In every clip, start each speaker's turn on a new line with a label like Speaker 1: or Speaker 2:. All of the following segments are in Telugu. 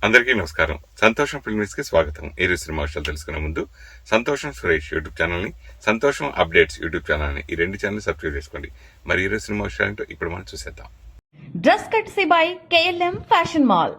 Speaker 1: అందరికీ నమస్కారం. సంతోషం ఫిల్మ్స్ కి స్వాగతం. ఈ రోజు సినిమా విషయాలు తెలుసుకునే ముందు సంతోషం సురేష్ యూట్యూబ్ ఛానల్ ని, సంతోషం అప్డేట్స్ యూట్యూబ్ ఛానల్ ని, ఈ రెండు ఛానల్ సబ్స్క్రైబ్ చేసుకోండి. మరి ఈ రోజు సినిమా విషయాలు ఇప్పుడు మనం చూసేద్దాం.
Speaker 2: Dress కట్సీ by KLM fashion mall.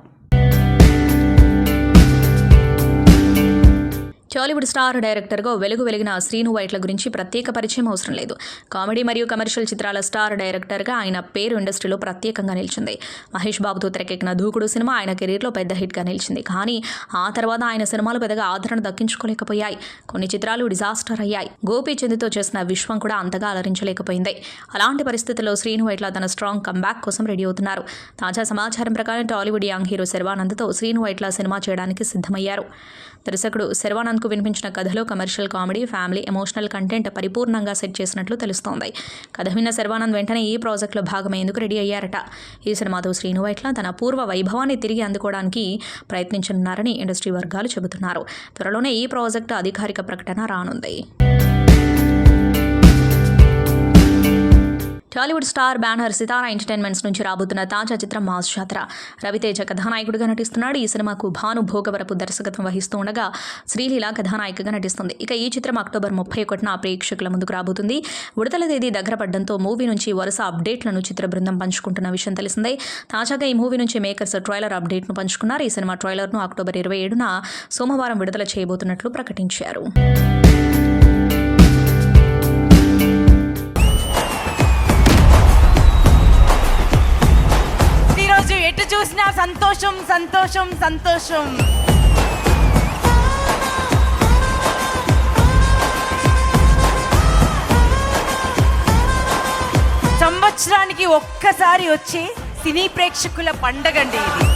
Speaker 3: Tollywood star డైరెక్టర్గా వెలిగిన శ్రీను వైట్ల గురించి ప్రత్యేక పరిచయం అవసరం లేదు. కామెడీ మరియు కమర్షియల్ చిత్రాల స్టార్ డైరెక్టర్గా ఆయన పేరు ఇండస్ట్రీలో ప్రత్యేకంగా నిలిచింది. మహేష్ బాబుతో తెరకెక్కిన దూకుడు సినిమా ఆయన కెరీర్లో పెద్ద హిట్గా నిలిచింది. కానీ ఆ తర్వాత ఆయన సినిమాలు పెద్దగా ఆదరణ దక్కించుకోలేకపోయాయి. కొన్ని చిత్రాలు డిజాస్టర్ అయ్యాయి. గోపీచంద్తో చేసిన విశ్వం కూడా అంతగా అలరించలేకపోయింది. అలాంటి పరిస్థితుల్లో శ్రీను వైట్ల తన స్ట్రాంగ్ కంబ్యాక్ కోసం రెడీ అవుతున్నారు. తాజా సమాచారం ప్రకారం టాలీవుడ్ యంగ్ హీరో శర్వానంద్తో శ్రీను వైట్ల సినిమా చేయడానికి సిద్ధమయ్యారు. దర్శకుడు శర్వానంద్కు వినిపించిన కథలో commercial comedy, family, emotional content పరిపూర్ణంగా సెట్ చేసినట్లు తెలుస్తోంది. కథ విన్న శర్వానంద్ వెంటనే ఈ ప్రాజెక్టులో భాగమయ్యేందుకు రెడీ అయ్యారట. ఈ సినిమాతో శ్రీను వైట్ల తన పూర్వ వైభవాన్ని తిరిగి అందుకోవడానికి ప్రయత్నించనున్నారని ఇండస్ట్రీ వర్గాలు చెబుతున్నారు. త్వరలోనే ఈ ప్రాజెక్టు అధికారిక ప్రకటన రానుంది. టాలీవుడ్ స్టార్ బ్యానర్ సితారా ఎంటర్టైన్మెంట్స్ నుంచి రాబోతున్న తాజా చిత్రం మాస్ జాతర. రవితేజ కథానాయకుడిగా నటిస్తున్నాడు. ఈ సినిమాకు భాను భోగవరపు దర్శకత్వం వహిస్తూ ఉండగా శ్రీలీల కథానాయికగా నటిస్తుంది. ఇక ఈ చిత్రం అక్టోబర్ 31న ప్రేక్షకుల ముందుకు రాబోతుంది. విడుదల తేదీ దగ్గర పడడంతో మూవీ నుంచి వరుస అప్డేట్లను చిత్ర బృందం పంచుకుంటున్న విషయం తెలిసిందే. తాజాగా ఈ మూవీ నుంచి మేకర్స్ ట్రైలర్ అప్డేట్ను పంచుకున్నారు. ఈ సినిమా ట్రైలర్ను అక్టోబర్ 27న సోమవారం విడుదల చేయబోతున్నట్లు ప్రకటించారు.
Speaker 4: ఎటు చూసినా సంతోషం సంతోషం సంతోషం. సంవత్సరానికి ఒక్కసారి వచ్చే సినీ ప్రేక్షకుల పండగండి ఇది.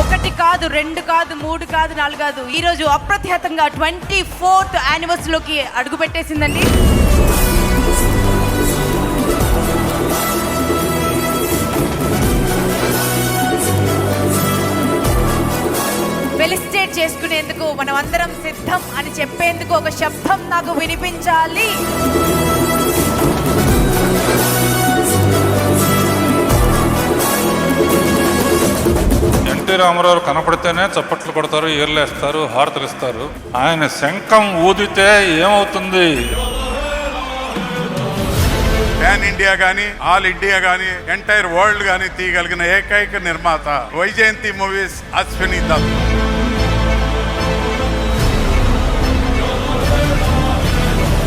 Speaker 4: ఒకటి కాదు, రెండు కాదు, మూడు కాదు, నాలుగు కాదు, ఈరోజు అప్రతిహతంగా 24th యానివర్సరీలోకి అడుగు పెట్టేసిందండి. ఫెలిసిటేట్ చేసుకునేందుకు మనం అందరం సిద్ధం అని చెప్పేందుకు ఒక శబ్దం నాకు వినిపించాలి.
Speaker 5: ఎన్టీ రామారావు కనపడితేనే చప్పట్లు కొడతారు, ఏర్లేస్తారు, హారతలు ఇస్తారు. ఆయన శంఖం ఊదితే ఏమవుతుంది?
Speaker 6: పాన్ ఇండియా గానీ, ఆల్ ఇండియా గానీ, ఎంటైర్ వరల్డ్ గానీ తీయగలిగిన ఏకైక నిర్మాత వైజయంతి మూవీస్ అశ్విని దత్.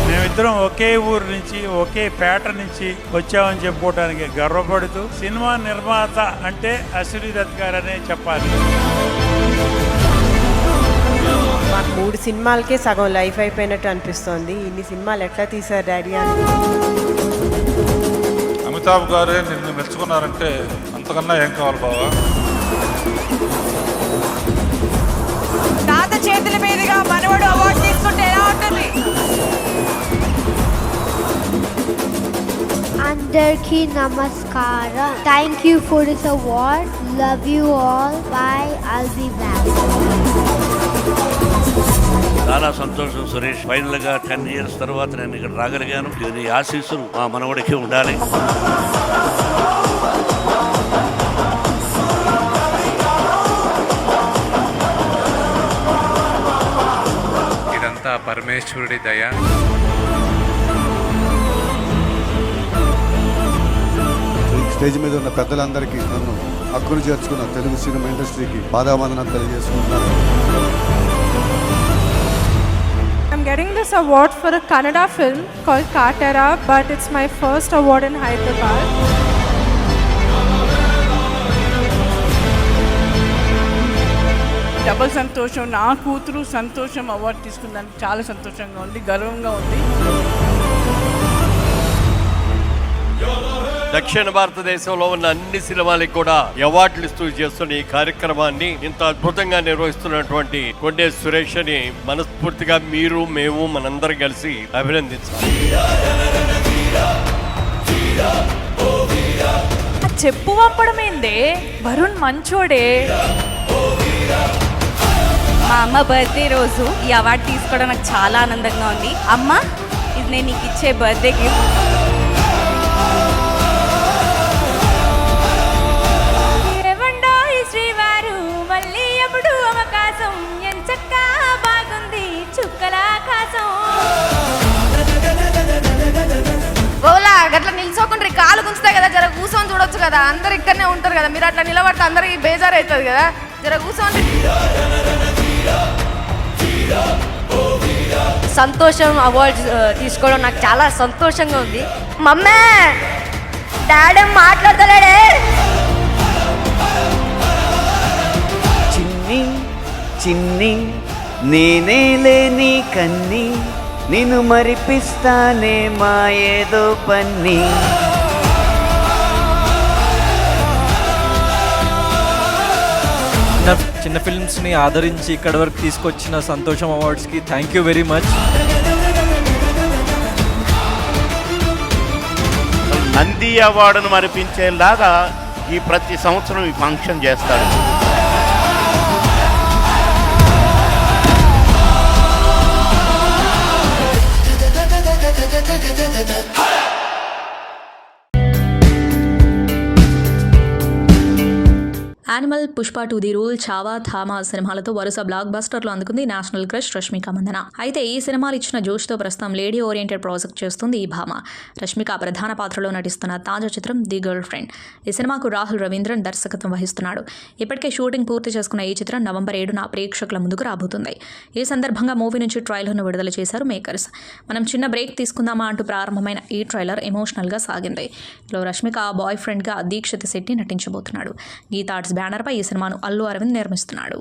Speaker 7: మేమిద్దరం ఒకే ఊరు నుంచి, ఒకే పేట నుంచి వచ్చామని చెప్పుకోవడానికి గర్వపడుతూ సినిమా నిర్మాత అంటే అశ్విని దత్ గారనే చెప్పాలి.
Speaker 8: మాకు 3 సినిమాలకే సగం లైఫ్ అయిపోయినట్టు అనిపిస్తోంది. ఇన్ని సినిమాలు ఎట్లా తీశారు డాడీ అని.
Speaker 5: అమితాబ్ గారే నిన్ను మెచ్చుకున్నారంటే అంతకన్నా ఏం కావాలి బావా?
Speaker 4: తాత చేతుల మీదుగా మనవడు అవార్డు తీసుకుంటే ఎలా ఉంటుంది?
Speaker 9: అందరికీ నమస్కారం. Thank you for this award. Love you all. By. I'll be back.
Speaker 10: చాలా సంతోషం సురేష్. ఫైనల్ గా 10 years తర్వాత నేను ఇక్కడ రాగలిగాను. దీని ఆశీస్సులు మా మనవడికి ఉండాలి.
Speaker 11: ఇదంతా పరమేశ్వరుడి దయ.
Speaker 12: స్టేజ్ మీద ఉన్న పెద్దలందరికీ, నన్ను హక్కును చేర్చుకున్న తెలుగు సినిమా ఇండస్ట్రీకి పాదావందనం తెలియజేసుకుంటున్నాను.
Speaker 13: I'm getting this award for a Kannada film called Katara, but it's my first award in Hyderabad.
Speaker 4: Double సంతోషం. నా కూతురు సంతోషం అవార్డు తీసుకున్నాను. చాలా సంతోషంగా ఉంది, గర్వంగా ఉంది.
Speaker 10: దక్షిణ భారతదేశంలో ఉన్న అన్ని సినిమాలకు కూడా అవార్డులు ఇస్తూ చేస్తున్న ఈ కార్యక్రమాన్ని ఇంత అద్భుతంగా నిర్వహిస్తున్నటువంటి కొండే సురేష్ అని మనస్ఫూర్తిగా మీరు, మేము, మనందరం కలిసి అభినందించాలి.
Speaker 13: చెప్పు పంపడమేందే, వరుణ్ మంచోడే.
Speaker 14: మా అమ్మ బర్త్డే రోజు ఈ అవార్డు తీసుకోవడం నాకు చాలా ఆనందంగా ఉంది. అమ్మ, ఇది నేను నీకు ఇచ్చే బర్త్డే గిఫ్ట్.
Speaker 4: వస్తాయి కదా, జర కూర్చొని చూడొచ్చు కదా, అందరు ఇక్కడనే ఉంటారు కదా, మీరు అట్లా నిలబడితే అందరికి బేజారు అవుతుంది కదా, జర కూర్చొని.
Speaker 14: సంతోషం అవార్డ్స్ తీసుకోవడం నాకు చాలా సంతోషంగా ఉంది. మమ్మే డాడీ మాట్లాడతలేడే.
Speaker 15: చిన్ని చిన్ని నేనే లేని కన్ని నిన్ను మరిపిస్తానే మా ఏదో పన్ని.
Speaker 16: చిన్న ఫిల్మ్స్ని ఆదరించి ఇక్కడ వరకు తీసుకొచ్చిన సంతోషం అవార్డ్స్కి thank you very much.
Speaker 17: Nandi అవార్డును మరిపించేలాగా ఈ ప్రతి సంవత్సరం ఈ ఫంక్షన్ చేస్తాడు.
Speaker 3: Animal, Pushpa 2, the rule, Chhaava, Thama సినిమాలతో వరుస బ్లాక్ బస్టర్లు అందుకుంది నేషనల్ క్రష్ రష్మిక మందన. అయితే ఈ సినిమాలు ఇచ్చిన జోష్తో ప్రస్తుతం లేడీ ఓరియంటెడ్ ప్రాజెక్ట్ చేస్తుంది ఈ భామ. రష్మిక ప్రధాన పాత్రలో నటిస్తున్న తాజా చిత్రం ది గర్ల్ ఫ్రెండ్. ఈ సినిమాకు రాహుల్ రవీంద్రన్ దర్శకత్వం వహిస్తున్నాడు. ఇప్పటికే షూటింగ్ పూర్తి చేసుకున్న ఈ చిత్రం నవంబర్ 7న ప్రేక్షకుల ముందుకు రాబోతుంది. ఈ సందర్భంగా మూవీ నుంచి ట్రైలర్ను విడుదల చేశారు మేకర్స్. మనం చిన్న బ్రేక్ తీసుకుందామా అంటూ ప్రారంభమైన ఈ ట్రైలర్ ఎమోషనల్గా సాగింది. ఇందులో రష్మిక బాయ్ ఫ్రెండ్గా దీక్షిత్ శెట్టి నటించబోతున్నాడు. గీతార్ట్స్ బ్యానర్పై ఈ సినిమాను అల్లు అరవింద్ నిర్మిస్తున్నాడు.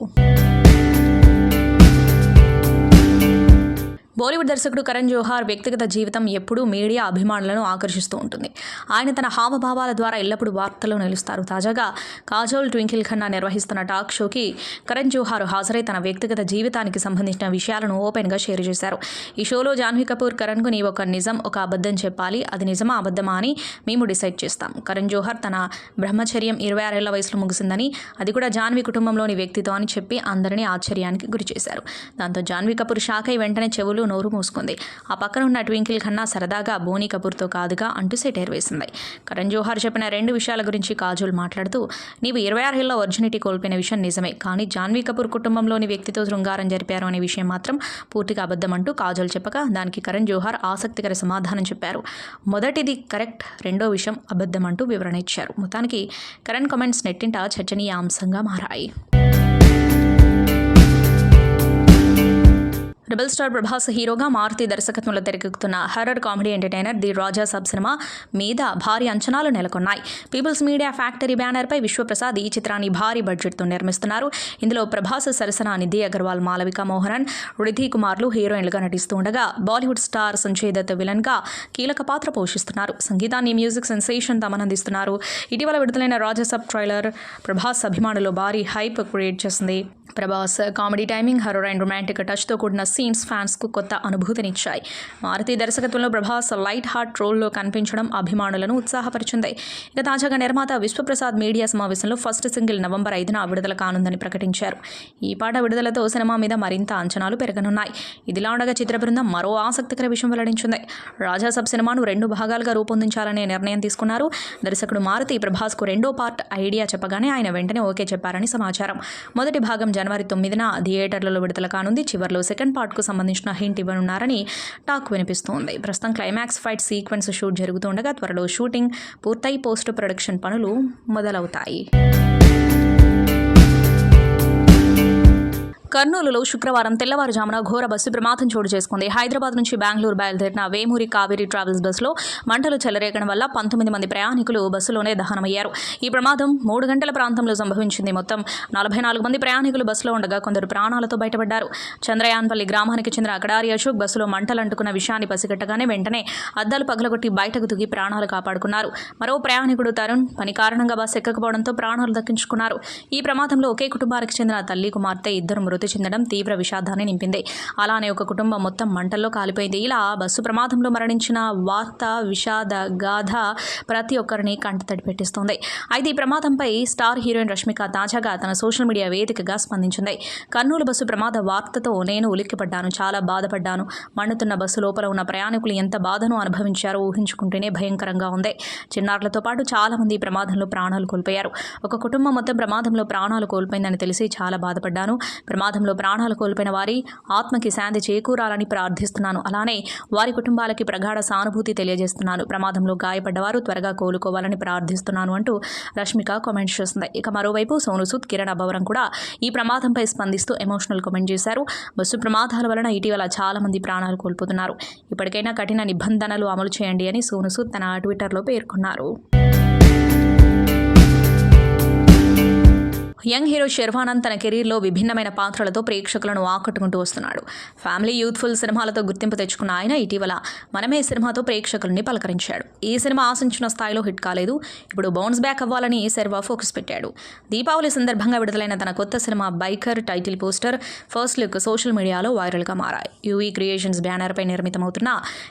Speaker 3: బాలీవుడ్ దర్శకుడు కరణ్ జోహార్ వ్యక్తిగత జీవితం ఎప్పుడూ మీడియా అభిమానులను ఆకర్షిస్తూ ఉంటుంది. ఆయన తన హావభావాల ద్వారా ఎల్లప్పుడూ వార్తల్లో నిలుస్తారు. తాజాగా కాజోల్ ట్వింకిల్ ఖన్నా నిర్వహిస్తున్న టాక్ షోకి కరణ్ జోహార్ హాజరై తన వ్యక్తిగత జీవితానికి సంబంధించిన విషయాలను ఓపెన్గా షేర్ చేశారు. ఈ షోలో జాన్వీ కపూర్ కరణ్కు నీవు ఒక నిజం, ఒక అబద్ధం చెప్పాలి, అది నిజమా అబద్ధమా అని మేము డిసైడ్ చేస్తాం. కరణ్ జోహార్ తన బ్రహ్మచర్యం 26 ఏళ్ల వయసులో ముగిసిందని, అది కూడా జాన్వీ కుటుంబంలోని వ్యక్తితో అని చెప్పి అందరినీ ఆశ్చర్యానికి గురి చేశారు. దాంతో జాన్వీ కపూర్ షాక్ అయి వెంటనే చెవులు నోరు మూసుకుంది. ఆ పక్కన ఉన్న ట్వింకిల్ ఖన్నా సరదాగా బోనీ కపూర్తో కాదుగా అంటూ సెటైర్ వేసింది. కరణ్ జోహార్ చెప్పిన 2 విషయాల గురించి కాజోల్ మాట్లాడుతూ, నీవు 26 ఏళ్ల ఒరిజినిటీ కోల్పోయిన విషయం నిజమే, కానీ జాన్వీ కపూర్ కుటుంబంలోని వ్యక్తితో శృంగారం జరిపారు అనే విషయం మాత్రం పూర్తిగా అబద్ధం అంటూ కాజోల్ చెప్పగా దానికి కరణ్ జోహార్ ఆసక్తికర సమాధానం చెప్పారు. మొదటిది కరెక్ట్, రెండో విషయం అబద్ధం అంటూ వివరణ ఇచ్చారు. మొత్తానికి కరణ్ కామెంట్స్ నెట్టింట చర్చనీయాంశంగా మారాయి. రెబల్ స్టార్ ప్రభాస్ హీరోగా మారుతి దర్శకత్వంలో తెరకెక్కుతున్న horror comedy entertainer the Raja sub cinema మీద భారీ అంచనాలు నెలకొన్నాయి. పీపుల్స్ మీడియా ఫ్యాక్టరీ బ్యానర్పై విశ్వప్రసాద్ ఈ చిత్రాన్ని భారీ బడ్జెట్తో నిర్మిస్తున్నారు. ఇందులో ప్రభాస్ సరసన నిధి అగర్వాల్, మాలవిక మోహనన్, రిధి కుమార్లు హీరోయిన్లుగా నటిస్తూ ఉండగా బాలీవుడ్ స్టార్ సంజయ్ దత్ విలన్గా కీలక పాత్ర పోషిస్తున్నారు. సంగీతాన్ని మ్యూజిక్ సెన్సేషన్ తమన్ అందిస్తున్నారు. ఇటీవల విడుదలైన రాజా సబ్ ట్రైలర్ ప్రభాస్ అభిమానులు భారీ హైప్ క్రియేట్ చేసింది. Prabhas comedy timing, horror and romantic టచ్తో కూడిన సీన్స్ ఫ్యాన్స్కు కొత్త అనుభూతినిచ్చాయి. మారుతి దర్శకత్వంలో ప్రభాస్ లైట్ హార్ట్ రోల్లో కనిపించడం అభిమానులను ఉత్సాహపరిచింది. ఇక తాజాగా నిర్మాత విశ్వప్రసాద్ మీడియా సమావేశంలో ఫస్ట్ సింగిల్ నవంబర్ 5న విడుదల కానుందని ప్రకటించారు. ఈ పాట విడుదలతో సినిమా మీద మరింత అంచనాలు పెరగనున్నాయి. ఇదిలా ఉండగా చిత్ర బృందం మరో ఆసక్తికర విషయం వెల్లడించింది. రాజా సబ్ సినిమాను 2 భాగాలుగా రూపొందించాలనే నిర్ణయం తీసుకున్నారు. దర్శకుడు మారుతి ప్రభాస్కు 2వ పార్ట్ ఐడియా చెప్పగానే ఆయన వెంటనే ఓకే చెప్పారని సమాచారం. మొదటి భాగం జనవరి 9న థియేటర్లలో విడుదల కానుంది. చివర్లో సెకండ్ పార్ట్కు సంబంధించిన హింట్ ఇవ్వనున్నారని టాక్ వినిపిస్తోంది. ప్రస్తుతం క్లైమాక్స్ ఫైట్ సీక్వెన్స్ షూట్ జరుగుతుండగా త్వరలో షూటింగ్ పూర్తయి పోస్ట్ ప్రొడక్షన్ పనులు మొదలవుతాయి. కర్నూలులో శుక్రవారం తెల్లవారుజామున ఘోర బస్సు ప్రమాదం చోటు చేసుకుంది. హైదరాబాద్ నుంచి బెంగళూరు బయలుదేరిన వేమూరి కావేరీ ట్రావెల్స్ బస్సులో మంటలు చెలరేగడం వల్ల 19 మంది ప్రయాణికులు బస్సులోనే దహనమయ్యారు. ఈ ప్రమాదం 3 గంటల ప్రాంతంలో సంభవించింది. మొత్తం 44 మంది ప్రయాణికులు బస్సులో ఉండగా కొందరు ప్రాణాలతో బయటపడ్డారు. చంద్రయాన్పల్లి గ్రామానికి చెందిన అకడారి అశోక్ బస్సులో మంటలు అంటుకున్న విషయాన్ని పసిగట్టగానే వెంటనే అద్దాలు పగలగొట్టి బయటకు దిగి ప్రాణాలు కాపాడుకున్నారు. మరో ప్రయాణికుడు తరుణ్ పని కారణంగా బస్సు ఎక్కకపోవడంతో ప్రాణాలు దక్కించుకున్నారు. ఈ ప్రమాదంలో ఒకే కుటుంబానికి చెందిన తల్లి, కుమార్తె ఇద్దరు మృతి చెందడం తీవ్ర విషాదాన్ని నింపింది. అలానే ఒక కుటుంబం మొత్తం మంటల్లో కాలిపోయింది. ఇలా బస్సు ప్రమాదంలో మరణించిన వార్త విషాద గాథ ప్రతి ఒక్కరిని కంటతడి పెట్టిస్తోంది. అయితే ఈ ప్రమాదంపై స్టార్ హీరోయిన్ రష్మిక తాజాగా తన సోషల్ మీడియా వేదికగా స్పందించింది. కర్నూలు బస్సు ప్రమాద వార్తతో నేను ఉలిక్కిపడ్డాను, చాలా బాధపడ్డాను. మండుతున్న బస్సు లోపల ఉన్న ప్రయాణికులు ఎంత బాధను అనుభవించారో ఊహించుకుంటేనే భయంకరంగా ఉంది. చిన్నారులతో పాటు చాలా మంది ప్రమాదంలో ప్రాణాలు కోల్పోయారు. ఒక కుటుంబం మొత్తం ప్రమాదంలో ప్రాణాలు కోల్పోయిందని తెలిసి చాలా బాధపడ్డాను. ప్రమాదంలో ప్రాణాలు కోల్పోయిన వారి ఆత్మకి శాంతి చేకూరాలని ప్రార్థిస్తున్నాను. అలానే వారి కుటుంబాలకి ప్రగాఢ సానుభూతి తెలియజేస్తున్నాను. ప్రమాదంలో గాయపడ్డవారు త్వరగా కోలుకోవాలని ప్రార్థిస్తున్నాను అంటూ రష్మిక కామెంట్స్ చేస్తుంది. ఇక మరోవైపు సోను సూద్, కిరణ్ అబ్బవరం కూడా ఈ ప్రమాదంపై స్పందిస్తూ ఎమోషనల్ కామెంట్ చేశారు. బస్సు ప్రమాదాల వలన ఇటీవల చాలా మంది ప్రాణాలు కోల్పోతున్నారు. ఇప్పటికైనా కఠిన నిబంధనలు అమలు చేయండి అని సోను సూద్ తన ట్విట్టర్లో పేర్కొన్నారు. యంగ్ హీరో శర్వానంద్ తన కెరీర్లో విభిన్నమైన పాత్రలతో ప్రేక్షకులను ఆకట్టుకుంటూ వస్తున్నాడు. ఫ్యామిలీ యూత్ఫుల్ సినిమాలతో గుర్తింపు తెచ్చుకున్న ఆయన ఇటీవల మనమే సినిమాతో ప్రేక్షకుల్ని పలకరించాడు. ఈ సినిమా ఆశించిన స్థాయిలో హిట్ కాలేదు. ఇప్పుడు బౌన్స్ బ్యాక్ అవ్వాలని శర్వా ఫోకస్ పెట్టాడు. దీపావళి సందర్భంగా విడుదలైన తన కొత్త cinema biker title poster, first look social మీడియాలో వైరల్గా మారాయి. యూవీ క్రియేషన్స్ బ్యానర్పై నిర్మితమవుతున్న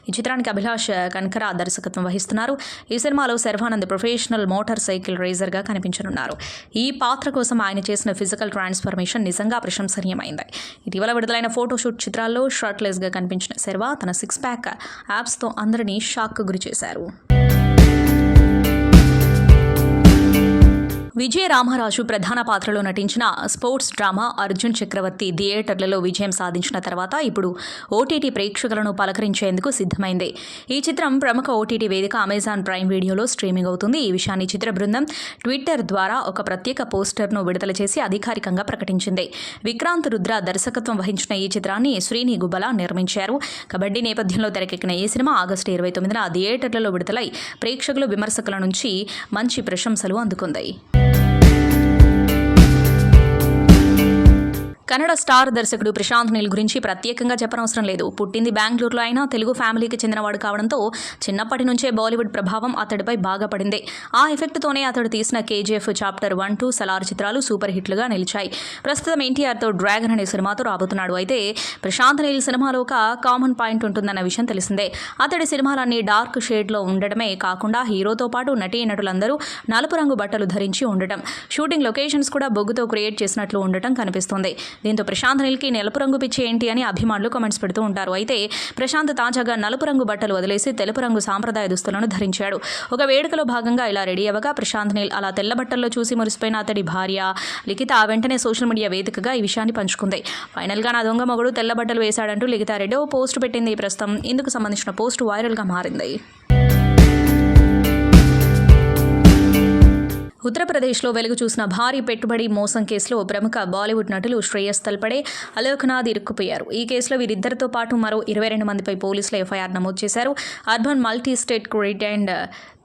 Speaker 3: ఈ చిత్రానికి అభిలాష్ కన్కరా దర్శకత్వం వహిస్తున్నారు. ఈ సినిమాలో శర్వానంద్ ప్రొఫెషనల్ మోటార్ సైకిల్ రేజర్గా కనిపించనున్నారు. ఈ పాత్ర కోసం ఆయన చేసిన ఫిజికల్ ట్రాన్స్ఫర్మేషన్ నిజంగా ప్రశంసనీయమైంది. ఇటీవల విడుదలైన ఫోటోషూట్ చిత్రాల్లో షర్ట్లెస్గా కనిపించిన శర్వా తన 6 ప్యాక్ యాప్స్తో అందరినీ షాక్కు గురి చేశారు. విజయ రామరాజు ప్రధాన పాత్రలో నటించిన స్పోర్ట్స్ డ్రామా అర్జున్ చక్రవర్తి థియేటర్లలో విజయం సాధించిన తర్వాత ఇప్పుడు ఓటీటీ ప్రేక్షకులను పలకరించేందుకు సిద్ధమైంది. ఈ చిత్రం ప్రముఖ ఓటీటీ వేదిక అమెజాన్ ప్రైమ్ వీడియోలో స్ట్రీమింగ్ అవుతుంది. ఈ విషయాన్ని చిత్ర బృందం ట్విట్టర్ ద్వారా ఒక ప్రత్యేక పోస్టర్ను విడుదల చేసి అధికారికంగా ప్రకటించింది. విక్రాంత్ రుద్ర దర్శకత్వం వహించిన ఈ చిత్రాన్ని శ్రీని గుబ్బల నిర్మించారు. కబడ్డీ నేపథ్యంలో తెరకెక్కిన ఈ సినిమా ఆగస్టు 29న థియేటర్లలో విడుదలై ప్రేక్షకులు, విమర్శకుల నుంచి మంచి ప్రశంసలు అందుకుంది. కన్నడ స్టార్ దర్శకుడు ప్రశాంత్ నీల్ గురించి ప్రత్యేకంగా చెప్పనవసరం లేదు. పుట్టింది బెంగళూరులో అయినా తెలుగు ఫ్యామిలీకి చెందినవాడు కావడంతో చిన్నప్పటి నుంచే బాలీవుడ్ ప్రభావం అతడిపై బాగా పడింది. ఆ ఎఫెక్ట్తోనే అతడు తీసిన కేజీఎఫ్ చాప్టర్ 1, 2, సలార్ చిత్రాలు సూపర్ హిట్లుగా నిలిచాయి. ప్రస్తుతం ఎన్టీఆర్తో డ్రాగన్ అనే సినిమాతో రాబోతున్నాడు. అయితే ప్రశాంత్ నీల్ సినిమాలో ఒక కామన్ పాయింట్ ఉంటుందన్న విషయం తెలిసిందే. అతడి సినిమాలన్నీ డార్క్ షేడ్లో ఉండటమే కాకుండా హీరోతో పాటు నటీనటులందరూ నలుపు రంగు బట్టలు ధరించి ఉండటం, షూటింగ్ లొకేషన్స్ కూడా బొగ్గుతో క్రియేట్ చేసినట్లు ఉండటం కనిపిస్తుంది. దీంతో ప్రశాంత్ నీల్కి నలుపు రంగు పిచ్చి ఏంటి అని అభిమానులు కామెంట్స్ పెడుతూ ఉంటారు. అయితే ప్రశాంత్ తాజాగా నలుపు రంగు బట్టలు వదిలేసి తెలుపు రంగు సాంప్రదాయ దుస్తులను ధరించాడు. ఒక వేడుకలో భాగంగా ఇలా రెడీ అవ్వగా ప్రశాంత్ నీల్ అలా తెల్ల బట్టల్లో చూసి మురిసిపోయిన అతడి భార్య లిఖిత వెంటనే సోషల్ మీడియా వేదికగా ఈ విషయాన్ని పంచుకుంది. ఫైనల్గా నా దొంగ మొగుడు తెల్ల బట్టలు వేశాడంటూ లిఖిత రెడ్డి ఓ పోస్ట్ పెట్టింది. ప్రస్తుతం ఇందుకు సంబంధించిన పోస్ట్ వైరల్గా మారింది. ఉత్తరప్రదేశ్లో వెలుగు చూసిన భారీ పెట్టుబడి మోసం కేసులో ప్రముఖ బాలీవుడ్ నటులు శ్రేయస్ తల్పడే, అలోక్నాథ్ ఇరుక్కుపోయారు. ఈ కేసులో వీరిద్దరితో పాటు మరో 22 మందిపై పోలీసులు ఎఫ్ఐఆర్ నమోదు చేశారు. Urban multi state credit and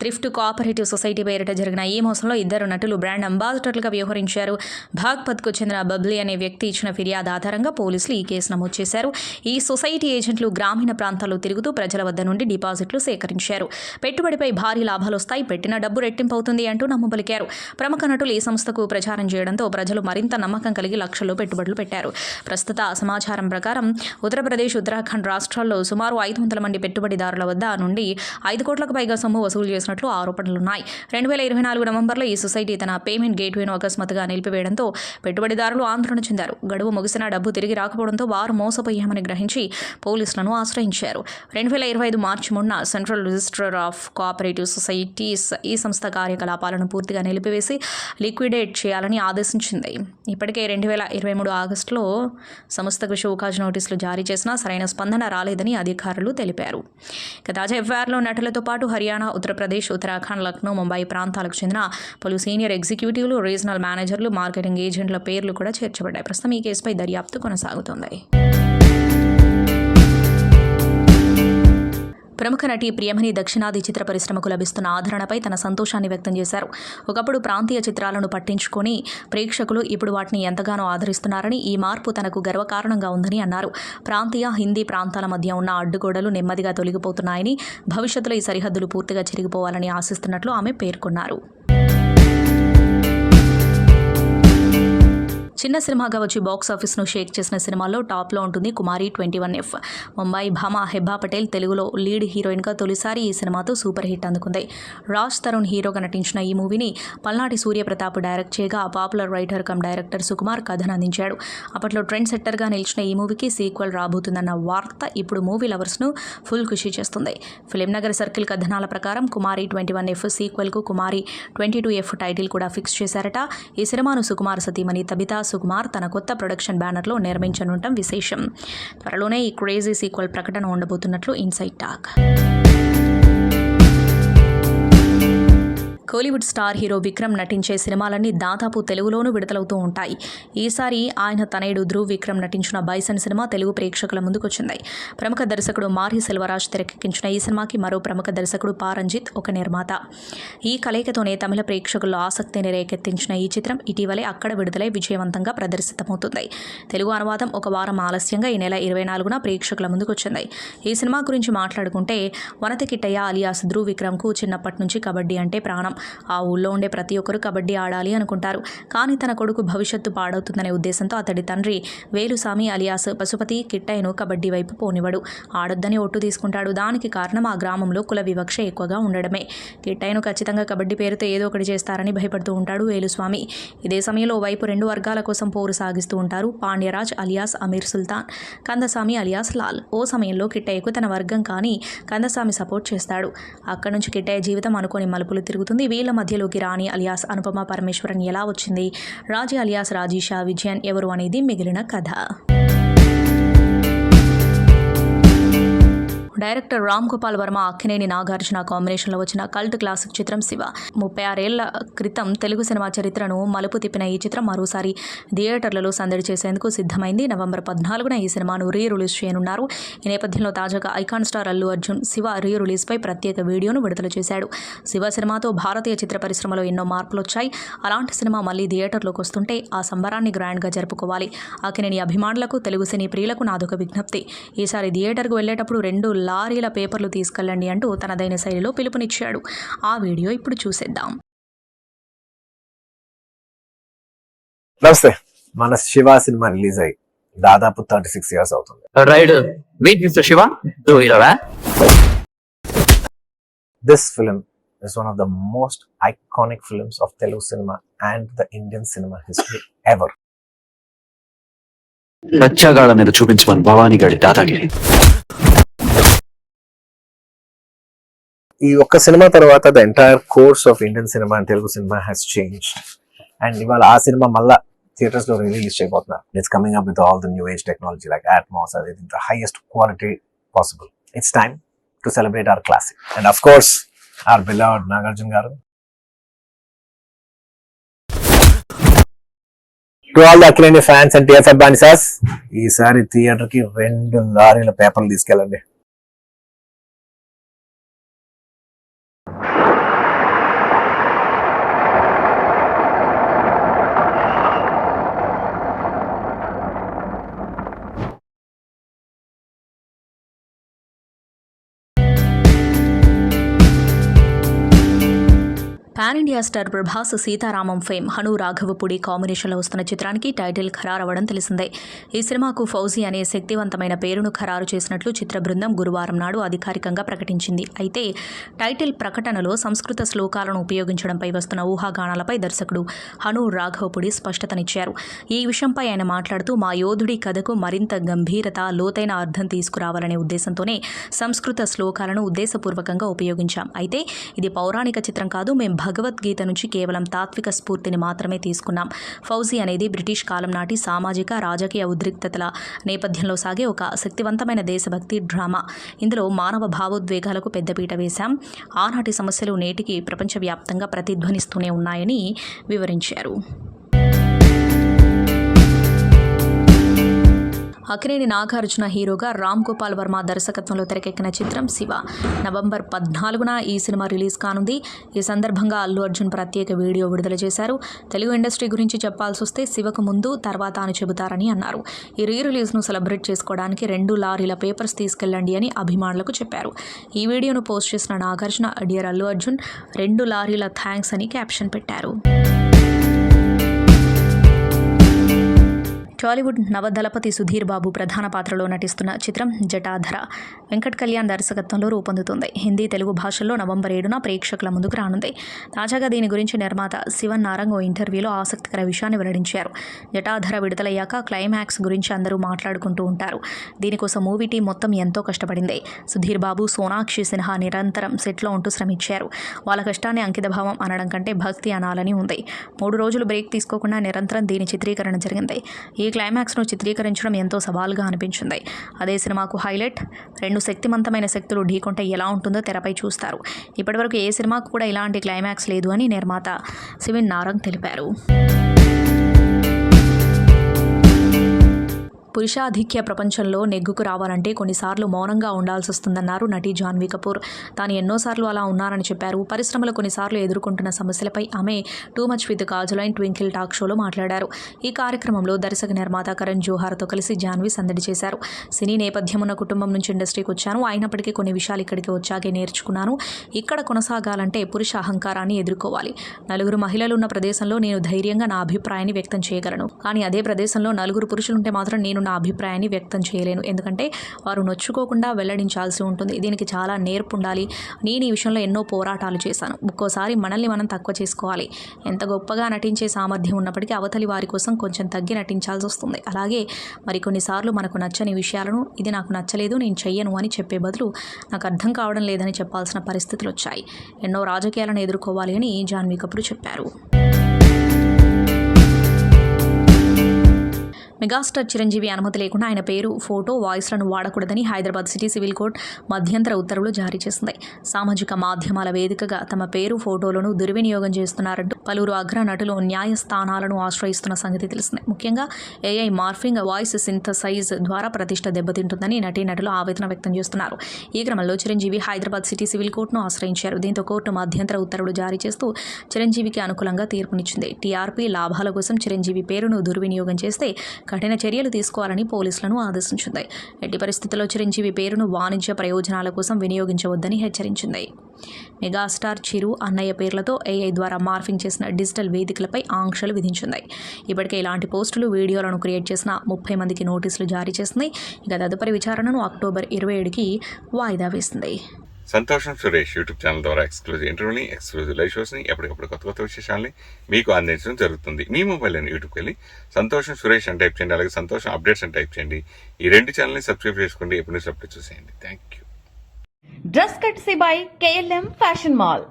Speaker 3: thrift cooperative society పేరిట జరిగిన ఈ మోసంలో 2 నటులు బ్రాండ్ అంబాసిడర్లుగా వ్యవహరించారు. బాగ్పత్కు చెందిన బబ్లీ అనే వ్యక్తి ఇచ్చిన ఫిర్యాదు ఆధారంగా పోలీసులు ఈ కేసు నమోదు చేశారు. ఈ సొసైటీ ఏజెంట్లు గ్రామీణ ప్రాంతాల్లో తిరుగుతూ ప్రజల వద్ద నుండి డిపాజిట్లు సేకరించారు. పెట్టుబడిపై భారీ లాభాలు వస్తాయి, పెట్టిన డబ్బు రెట్టింపు అవుతుంది అంటూ నమ్మబలికారు. ప్రముఖ నటులు ఈ సంస్థకు ప్రచారం చేయడంతో ప్రజలు మరింత నమ్మకం కలిగి లక్షల్లో పెట్టుబడులు పెట్టారు. ప్రస్తుత సమాచారం ప్రకారం ఉత్తరప్రదేశ్, ఉత్తరాఖండ్ రాష్ట్రాల్లో సుమారు 500 మంది పెట్టుబడిదారుల వద్ద నుండి 5 కోట్లకు పైగా సొమ్ము వసూలు చేసినట్లు ఆరోపణలున్నాయి. 2024 నవంబర్లో ఈ సొసైటీ తన పేమెంట్ గేట్వేను అకస్మాత్తుగా నిలిపివేయడంతో పెట్టుబడిదారులు ఆందోళన చెందారు. గడువు ముగిసిన డబ్బు తిరిగి రాకపోవడంతో వారు మోసపోయామని గ్రహించి పోలీసులను ఆశ్రయించారు. 2025 మార్చి 3న central registrar of cooperative societies ఈ సంస్థ కార్యకలాపాలను పూర్తిగా నిలిపివేసి లిక్విడేట్ చేయాలని ఆదేశించింది. ఇప్పటికే 2023 ఆగస్టులో సంస్థకు షోకాజ్ నోటీసులు జారీ చేసినా సరైన స్పందన రాలేదని అధికారులు తెలిపారు. తాజా ఎఫ్ఐఆర్లో నటులతో పాటు హర్యానా, ఉత్తరప్రదేశ్, ఉత్తరాఖండ్, లక్నో, ముంబై ప్రాంతాలకు చెందిన పలు సీనియర్ ఎగ్జిక్యూటివ్లు, రీజనల్ మేనేజర్లు, మార్కెటింగ్ ఏజెంట్ల పేర్లు కూడా చేర్చబడ్డాయి. ప్రస్తుతం ఈ కేసుపై దర్యాప్తు కొనసాగుతోంది. ప్రముఖ నటి ప్రియమణి దక్షిణాది చిత్ర పరిశ్రమకు లభిస్తున్న ఆదరణపై తన సంతోషాన్ని వ్యక్తం చేశారు. ఒకప్పుడు ప్రాంతీయ చిత్రాలను పట్టించుకొని ప్రేక్షకులు ఇప్పుడు వాటిని ఎంతగానో ఆదరిస్తున్నారని, ఈ మార్పు తనకు గర్వకారణంగా ఉందని అన్నారు. ప్రాంతీయ, హిందీ ప్రాంతాల మధ్య ఉన్న అడ్డుగోడలు నెమ్మదిగా తొలగిపోతున్నాయని, భవిష్యత్తులో ఈ సరిహద్దులు పూర్తిగా చెరిగిపోవాలని ఆశిస్తున్నట్లు ఆమె పేర్కొన్నారు. చిన్న సినిమాగా వచ్చి బాక్సాఫీస్ను షేక్ చేసిన సినిమాల్లో టాప్లో ఉంటుంది కుమారి 21F. ముంబై భామ హెబ్బా పటేల్ తెలుగులో లీడ్ హీరోయిన్గా తొలిసారి ఈ సినిమాతో సూపర్ హిట్ అందుకుంది. రాజ్ తరుణ్ హీరోగా నటించిన ఈ మూవీని పల్నాటి సూర్యప్రతాప్ డైరెక్ట్ చేయగా popular writer cum director Sukumar కథను అందించాడు. అప్పట్లో ట్రెండ్ సెట్టర్గా నిలిచిన ఈ మూవీకి సీక్వెల్ రాబోతుందన్న వార్త ఇప్పుడు మూవీ లవర్స్ను ఫుల్ ఖుషి చేస్తుంది. ఫిలిం నగర్ సర్కిల్ కథనాల ప్రకారం కుమారి 21F సీక్వెల్కు కుమారి 22F టైటిల్ కూడా ఫిక్స్ చేశారట. ఈ సినిమాను సుకుమార్ సతీమణి తబితా సుకుమార్ తన కొత్త ప్రొడక్షన్ బ్యానర్లో నిర్మించనుండటం విశేషం. త్వరలోనే ఈ క్రేజీ సీక్వెల్ ప్రకటన ఉండబోతున్నట్లు inside talk. Kollywood star hero Vikram నటించే సినిమాలన్నీ దాదాపు తెలుగులోనూ విడుదలవుతూ ఉంటాయి. ఈసారి ఆయన తనయుడు ధ్రువ్ విక్రమ్ నటించిన బైసన్ సినిమా తెలుగు ప్రేక్షకుల ముందుకొచ్చింది. ప్రముఖ దర్శకుడు మారి సెల్వరాజ్ తెరకెక్కించిన ఈ సినిమాకి మరో ప్రముఖ దర్శకుడు పారంజిత్ ఒక నిర్మాత. ఈ కలయికతోనే తమిళ ప్రేక్షకుల్లో ఆసక్తిని రేకెత్తించిన ఈ చిత్రం ఇటీవలే అక్కడ విడుదలై విజయవంతంగా ప్రదర్శితమవుతుంది. తెలుగు అనువాదం ఒక వారం ఆలస్యంగా ఈ నెల 24న ప్రేక్షకుల ముందుకొచ్చింది. ఈ సినిమా గురించి మాట్లాడుకుంటే వనతి కిట్టయ్య అలియాస్ ధ్రువ్ విక్రమ్కు చిన్నప్పటి నుంచి కబడ్డీ అంటే ప్రాణం. ఆ ఊళ్ళో ఉండే ప్రతి ఒక్కరూ కబడ్డీ ఆడాలి అనుకుంటారు. కానీ తన కొడుకు భవిష్యత్తు పాడవుతుందనే ఉద్దేశంతో అతడి తండ్రి వేలుసామి అలియాస్ పశుపతి కిట్టయ్యను కబడ్డీ వైపు పోనివాడు. ఆడొద్దని ఒట్టు తీసుకుంటాడు. దానికి కారణం ఆ గ్రామంలో కుల వివక్ష ఎక్కువగా ఉండడమే. కిట్టయ్యను ఖచ్చితంగా కబడ్డీ పేరుతో ఏదో ఒకటి చేస్తారని భయపడుతూ ఉంటాడు వేలుస్వామి. ఇదే సమయంలో వైపు 2 వర్గాల కోసం పోరు సాగిస్తూ ఉంటారు పాండ్యరాజ్ అలియాస్ అమీర్ సుల్తాన్, కందసామి అలియాస్ లాల్. ఓ సమయంలో కిట్టయ్యకు తన వర్గం కానీ కందసామి సపోర్ట్ చేస్తాడు. అక్కడి నుంచి కిట్టయ్య జీవితం అనుకోని మలుపులు తిరుగుతుంది. వీళ్ళ మధ్యలోకి రాణి అలియాస్ అనుపమ పరమేశ్వరన్ ఎలా వచ్చింది, రాజీ అలియాస్ రాజీషా విజయన్ ఎవరు అనేది మిగిలిన కథ. డైరెక్టర్ రామ్ గోపాల్ వర్మ, అక్కినేని నాగార్జున కాంబినేషన్లో వచ్చిన కల్ట్ క్లాసిక్ చిత్రం శివ. 36 ఏళ్ల క్రితం తెలుగు సినిమా చరిత్రను మలుపు తిప్పిన ఈ చిత్రం మరోసారి థియేటర్లలో సందడి చేసేందుకు సిద్ధమైంది. నవంబర్ 14న ఈ సినిమాను రిలీజ్ చేయనున్నారు. ఈ నేపథ్యంలో తాజాగా ఐకాన్ స్టార్ అల్లు అర్జున్ శివ రిలీజ్పై ప్రత్యేక వీడియోను విడుదల చేశాడు. శివ సినిమాతో భారతీయ చిత్ర పరిశ్రమలో ఎన్నో మార్పులు వచ్చాయి. అలాంటి సినిమా మళ్ళీ థియేటర్లోకి వస్తుంటే ఆ సంబరాన్ని గ్రాండ్గా జరుపుకోవాలి. అక్కినేని అభిమానులకు, తెలుగు సినీ ప్రియులకు నాదొక విజ్ఞప్తి. ఈసారి థియేటర్కు వెళ్లేటప్పుడు 2 లారీల పేపర్లు తీసుకెళ్లండి అంటూ తనదైన శైలిలో పిలుపునిచ్చాడు. ఆ వీడియో ఇప్పుడు చూసేద్దాం.
Speaker 18: నమస్తే. మన శివ సినిమా రిలీజ్ అయ్యి దాదాపు 36 years అవుతుంది. This film is one of the most iconic films of Telugu cinema and the Indian cinema history ever.
Speaker 19: రచ్చగాళ్ళ మీద చూపించమని భవానీ గారి దాదాగిరి.
Speaker 18: ఈ ఒక్క సినిమా తర్వాత the entire course of Indian cinema and Telugu cinema has change. And ఇవాళ ఆ సినిమా మళ్ళా థియేటర్స్ లో రిలీజ్ చేయబోతున్నారు. It's coming up with all the new age technology like Atmos, the highest quality possible. It's time to celebrate our classic and of course our beloved Nagarjuna garu. To all the Akkineni fans and TFF banisas, ఈసారి థియేటర్ కి 2 లారీల పేపర్లు తీసుకెళ్ళండి.
Speaker 3: Pan India star Prabhas Sitaramam fame Hanu Raghavapudi కాంబినేషన్లో వస్తున్న చిత్రానికి టైటిల్ ఖరారవ్వడం తెలిసిందే. ఈ సినిమాకు ఫౌజీ అనే శక్తివంతమైన పేరును ఖరారు చేసినట్లు చిత్ర బృందం గురువారం నాడు అధికారికంగా ప్రకటించింది. అయితే టైటిల్ ప్రకటనలో సంస్కృత శ్లోకాలను ఉపయోగించడంపై వస్తున్న ఊహాగానాలపై దర్శకుడు హను రాఘవపూడి స్పష్టతనిచ్చారు. ఈ విషయంపై ఆయన మాట్లాడుతూ, మా యోధుడి కథకు మరింత గంభీరత, లోతైన అర్థం తీసుకురావాలనే ఉద్దేశంతోనే సంస్కృత శ్లోకాలను ఉద్దేశపూర్వకంగా ఉపయోగించాం. అయితే ఇది పౌరాణిక చిత్రం కాదు. మేము భగవద్గీత నుంచి కేవలం తాత్విక స్ఫూర్తిని మాత్రమే తీసుకున్నాం. ఫౌజీ అనేది బ్రిటిష్ కాలం నాటి సామాజిక, రాజకీయ ఉద్రిక్తతల నేపథ్యంలో సాగే ఒక శక్తివంతమైన దేశభక్తి డ్రామా. ఇందులో మానవ భావోద్వేగాలకు పెద్దపీట వేశాం. ఆనాటి సమస్యలు నేటికి ప్రపంచవ్యాప్తంగా ప్రతిధ్వనిస్తూనే ఉన్నాయని వివరించారు. అక్కినేని నాగార్జున హీరోగా రామ్ గోపాల్ వర్మ దర్శకత్వంలో తెరకెక్కిన చిత్రం శివ. నవంబర్ 14న ఈ సినిమా రిలీజ్ కానుంది. ఈ సందర్భంగా అల్లు అర్జున్ ప్రత్యేక వీడియో విడుదల చేశారు. తెలుగు ఇండస్ట్రీ గురించి చెప్పాల్సి వస్తే శివకు ముందు తర్వాత అని చెబుతారని అన్నారు. ఈ రిలీజ్ను సెలబ్రేట్ చేసుకోవడానికి 2 లారీల పేపర్స్ తీసుకెళ్లండి అని అభిమానులకు చెప్పారు. ఈ వీడియోను పోస్ట్ చేసిన నాగార్జున, డియర్ అల్లు అర్జున్, 2 లారీల థ్యాంక్స్ అని క్యాప్షన్ పెట్టారు. టాలీవుడ్ నవదళపతి సుధీర్ బాబు ప్రధాన పాత్రలో నటిస్తున్న చిత్రం జటాధర వెంకట్ కళ్యాణ్ దర్శకత్వంలో రూపొందుతుంది. హిందీ, తెలుగు భాషల్లో నవంబర్ 7న ప్రేక్షకుల ముందుకు రానుంది. తాజాగా దీని గురించి నిర్మాత శివన్ నారంగ్ ఓ ఇంటర్వ్యూలో ఆసక్తికర విషయాన్ని వెల్లడించారు. జటాధర విడుదలయ్యాక క్లైమాక్స్ గురించి అందరూ మాట్లాడుకుంటూ ఉంటారు. దీనికోసం మూవీ టీం మొత్తం ఎంతో కష్టపడింది. సుధీర్ బాబు, సోనాక్షి సిన్హా నిరంతరం సెట్లో ఉంటూ శ్రమించారు. వాళ్ళ కష్టాన్ని అంకితభావం అనడం కంటే భక్తి అనాలని ఉంది. 3 రోజులు బ్రేక్ తీసుకోకుండా నిరంతరం దీని చిత్రీకరణ జరిగింది. ఈ క్లైమాక్స్ను చిత్రీకరించడం ఎంతో సవాల్గా అనిపించింది. అదే సినిమాకు హైలైట్. 2 శక్తివంతమైన శక్తులు ఢీకొంటే ఎలా ఉంటుందో తెరపై చూస్తారు. ఇప్పటివరకు ఏ సినిమాకు కూడా ఇలాంటి క్లైమాక్స్ లేదు అని నిర్మాత శివన్ నారంగ్ తెలిపారు. పురుషాధిక్య ప్రపంచంలో నెగ్గుకు రావాలంటే కొన్నిసార్లు మౌనంగా ఉండాల్సి వస్తుందన్నారు నటి జాన్వీ కపూర్. తాను ఎన్నోసార్లు అలా ఉన్నారని చెప్పారు. పరిశ్రమలో కొన్నిసార్లు ఎదుర్కొంటున్న సమస్యలపై ఆమె too much with Kajal and twinkle talk షోలో మాట్లాడారు. ఈ కార్యక్రమంలో దర్శక నిర్మాత కరణ్ జోహార్తో కలిసి జాన్వీ సందడి చేశారు. సినీ నేపథ్యం ఉన్న కుటుంబం నుంచి ఇండస్ట్రీకి వచ్చాను. అయినప్పటికీ కొన్ని విషయాలు ఇక్కడికి వచ్చాకే నేర్చుకున్నాను. ఇక్కడ కొనసాగాలంటే పురుష అహంకారాన్ని ఎదుర్కోవాలి. 4 మహిళలు ఉన్న ప్రదేశంలో నేను ధైర్యంగా నా అభిప్రాయాన్ని వ్యక్తం చేయగలను. కానీ అదే ప్రదేశంలో 4 పురుషులుంటే మాత్రం నేను నా అభిప్రాయాన్ని వ్యక్తం చేయలేను. ఎందుకంటే వారు నొచ్చుకోకుండా వెల్లడించాల్సి ఉంటుంది. దీనికి చాలా నేర్పు ఉండాలి. నేను ఈ విషయంలో ఎన్నో పోరాటాలు చేశాను. ఒక్కోసారి మనల్ని మనం తక్కువ చేసుకోవాలి. ఎంత గొప్పగా నటించే సామర్థ్యం ఉన్నప్పటికీ అవతలి వారి కోసం కొంచెం తగ్గి నటించాల్సి వస్తుంది. అలాగే మరికొన్నిసార్లు మనకు నచ్చని విషయాలను ఇది నాకు నచ్చలేదు, నేను చెయ్యను అని చెప్పే బదులు నాకు అర్థం కావడం లేదని చెప్పాల్సిన పరిస్థితులు వచ్చాయి. ఎన్నో రాజకీయాలను ఎదుర్కోవాలి అని జాన్వీ కపూర్ చెప్పారు. మెగాస్టార్ చిరంజీవి అనుమతి లేకుండా ఆయన పేరు, ఫోటో, వాయిస్లను వాడకూడదని హైదరాబాద్ సిటీ సివిల్ కోర్టు మధ్యంతర ఉత్తర్వులు జారీ చేసింది. సామాజిక మాధ్యమాల వేదికగా తమ పేరు, ఫోటోలను దుర్వినియోగం చేస్తున్నారంటూ పలువురు అగ్ర నటులు న్యాయస్థానాలను ఆశ్రయిస్తున్న సంగతి తెలిసిందే. ముఖ్యంగా ఏఐ మార్ఫింగ్, వాయిస్ సింథసైజ్ ద్వారా ప్రతిష్ట దెబ్బతింటుందని నటీనటులు ఆవేదన వ్యక్తం చేస్తున్నారు. ఈ క్రమంలో చిరంజీవి హైదరాబాద్ సిటీ సివిల్ కోర్టును ఆశ్రయించారు. దీంతో కోర్టు మధ్యంతర ఉత్తర్వులు జారీ చేస్తూ చిరంజీవికి అనుకూలంగా తీర్పునిచ్చింది. టీఆర్పీ లాభాల కోసం చిరంజీవి పేరును దుర్వినియోగం చేస్తే కఠిన చర్యలు తీసుకోవాలని పోలీసులను ఆదేశించింది. ఎట్టి పరిస్థితుల్లో చిరంజీవి పేరును వాణిజ్య ప్రయోజనాల కోసం వినియోగించవద్దని హెచ్చరించింది. మెగాస్టార్ చిరు, అన్నయ్య పేర్లతో ఏఐ ద్వారా మార్ఫింగ్ చేసిన డిజిటల్ వేదికలపై ఆంక్షలు విధించింది. ఇప్పటికే ఇలాంటి పోస్టులు, వీడియోలను క్రియేట్ చేసిన 30 మందికి నోటీసులు జారీ చేసింది. ఇక తదుపరి విచారణను అక్టోబర్ 27కి వాయిదా వేసింది.
Speaker 1: సంతోషం సురేష్ యూట్యూబ్ ఛానల్ ద్వారా ఎక్స్క్లూజివ్ ఇంటర్వ్యూని, ఎక్స్క్లూజివ్ లైవ్ షోస్ని, ఎప్పటికప్పుడు కొత్త విశేషాలని మీకు అందించడం జరుగుతుంది. మీ మొబైల్లోని యూట్యూబ్కి వెళ్ళి సంతోషం సురేష్ అని టైప్ చేయండి. అలాగే సంతోషం అప్డేట్స్ అని టైప్ చేయండి. ఈ 2 ఛానల్ని సబ్స్క్రైబ్ చేసుకోండి. ఎప్పుడు న్యూస్ అప్డేట్ చూసేయండి. Thank you.
Speaker 2: Dress కట్సీ by KLM fashion mall.